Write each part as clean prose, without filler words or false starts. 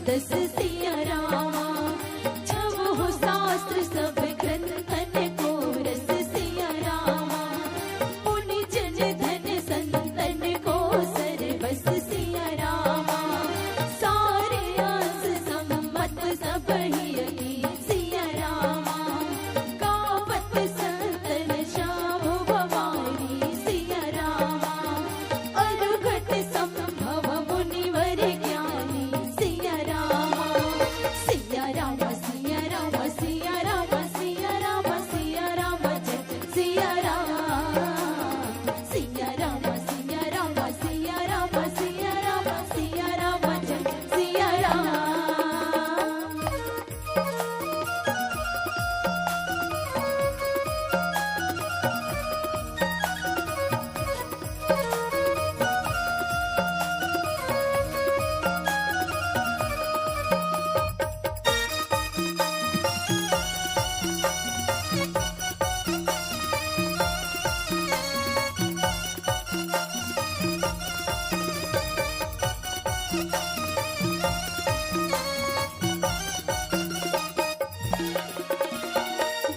दस सिया रामा, छव हो शास्त्र सब ग्रंथन को रस सिया रामा, पुनि जन धन संतन को सर्वस सिया रामा, सारे आस सम्मत सब ही सिया रामा, गावत संतन श्याम भवानी सिया रामा, अनुघट संभव मुनिवर ज्ञानी सिया रामा, सिया रामा सिया रामा सिया रामा सिया रामा सिया रामा जय सिया रामा, सिया रामा सिया रामा सिया रामा सिया रामा सिया रामा जय सिया राम।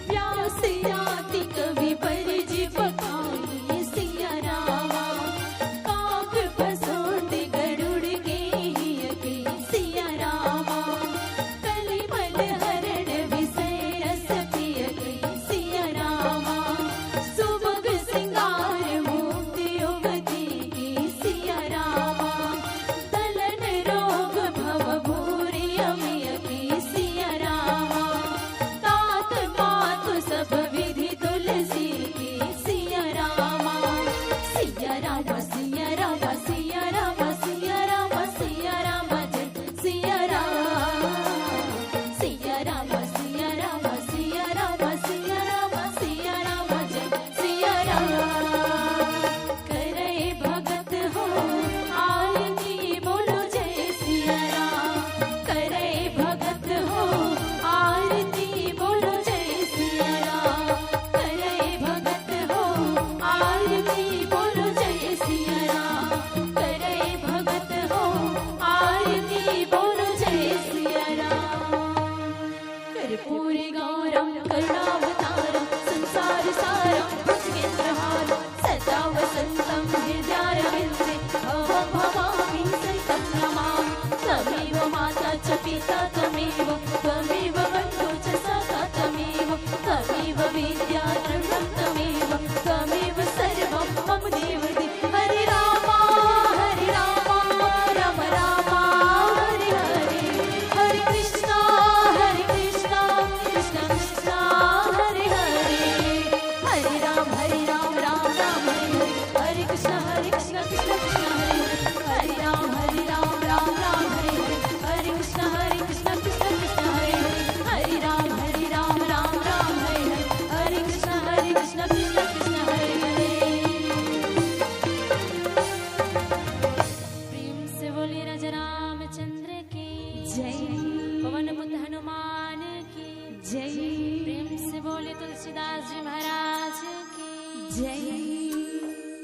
व्यास आदि कवि परिजि बखानी सिया रामा, काग भसोंड गरुड़ गेहियति सिया रामा, कलिमल हरण विषय रस पियति सिया रामा, सुभग सिंगार मुक्ति युगति सिया रामा, दलन रोग भव भूरि अमियति सिया रामा, तात मातु सब विधि तुलसी की सिया रामा, सिया रामा सिया रामा सिया रामा सिया रामा सिया रामा जय सिया रामा, सिया रामा सिया रामा सिया रामा सिया रामा सिया रामा जय सिया रामा, करे भगत हो आरती बोलो जय सिया राम, करे भगत हो आरती बोलो जय सिया राम, करे भगत हो आरती बोलो जय सिया राम, करे भगत हो आरती बोलो जय सिया राम। कर्पूरी गौरम करुणावतारम संसार सारम भुजगेन्द्रहारम सदा वसंतम हृदयारविंदे भवं भवामि सहितं नमामि, त्वमेव माता च पिता त्वमेव, त्वमेव बन्धु च सखा त्वमेव, त्वमेव विद्या द्रविणं त्वमेव, त्वमेव सर्वं मम देवदेव। हरे रामा राम रामा हरे हरे, हरे कृष्णा कृष्णा कृष्णा हरे हरे, हरे राम राम राम हरे हरे, हरे कृष्णा कृष्णा कृष्णा हरे हरे, हरे राम राम हरे हरे, हरे कृष्णा कृष्णा कृष्णा हरे हरे, हरे राम राम हरे हरे, हरे कृष्णा कृष्णा कृष्णा हरे हरे। प्रेम से बोलिए राजा रामचंद्र की जय, पवन पुत्र हनुमान की जय, प्रेम से बोले तुलसीदास जी महाराज की जय।